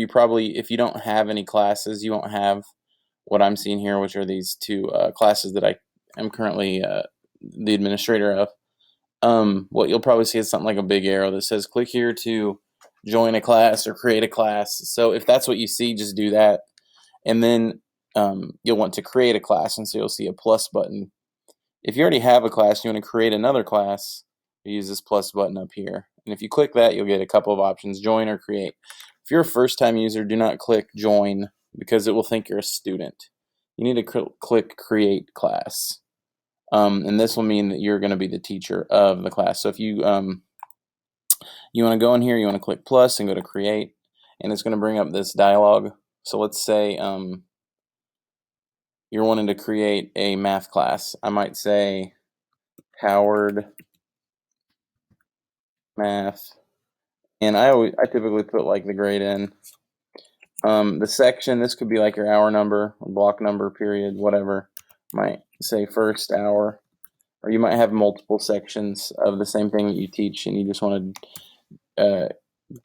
You probably, if you don't have any classes, you won't have what I'm seeing here, which are these two classes that I am currently the administrator of. What you'll probably see is something like a big arrow that says click here to join a class or create a class. So if that's what you see, just do that. And then you'll want to create a class, and so you'll see a plus button. If you already have a class, you want to create another class, you use this plus button up here. And if you click that, you'll get a couple of options, join or create. If you're a first-time user, do not click join because it will think you're a student. You need to click create class. And this will mean that you're going to be the teacher of the class. So if you you want to go in here, you want to click plus and go to create, and it's going to bring up this dialog. So let's say you're wanting to create a math class. I might say Howard Math, and I typically put like the grade in. The section, this could be like your hour number, block number, period, whatever. Might say first hour, or you might have multiple sections of the same thing that you teach, and you just want to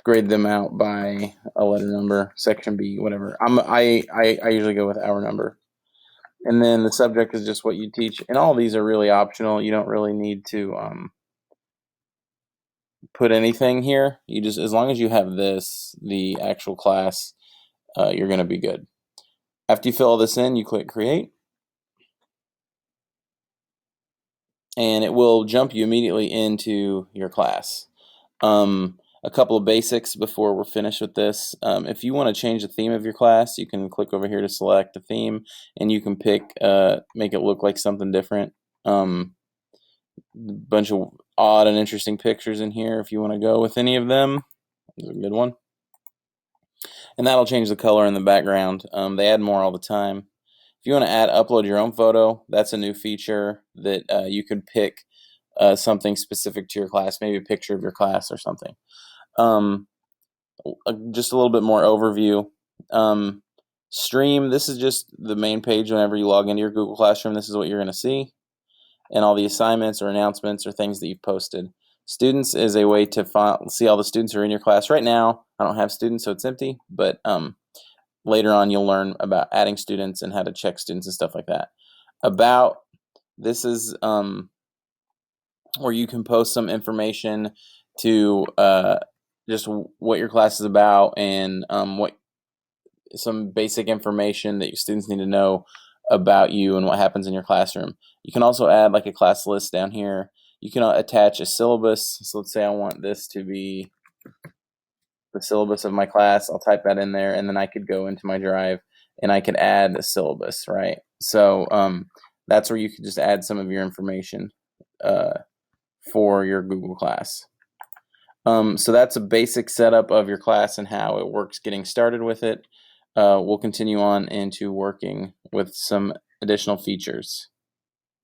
grade them out by a letter number, section B, whatever. I usually go with hour number. And then the subject is just what you teach, and all these are really optional. You don't really need to put anything here. You just, as long as you have this, the actual class, you're going to be good. After you fill all this in, you click create, and it will jump you immediately into your class. A couple of basics before we're finished with this. If you want to change the theme of your class, you can click over here to select the theme, and you can pick, make it look like something different. Bunch of odd and interesting pictures in here if you want to go with any of them. This is a good one. And that'll change the color in the background. They add more all the time. If you want to upload your own photo, that's a new feature that you can pick something specific to your class, maybe a picture of your class or something. Just a little bit more overview. Stream, this is just the main page. Whenever you log into your Google Classroom, this is what you're going to see. And all the assignments or announcements or things that you've posted. Students is a way to see all the students who are in your class. Right now, I don't have students, so it's empty, but later on you'll learn about adding students and how to check students and stuff like that. About, this is where you can post some information to just what your class is about, and what some basic information that your students need to know about you and what happens in your classroom. You can also add like a class list down here. You can attach a syllabus. So let's say I want this to be the syllabus of my class. I'll type that in there, and then I could go into my drive and I could add a syllabus, right? So that's where you could just add some of your information for your Google class. So that's a basic setup of your class and how it works getting started with it. We'll continue on into working with some additional features.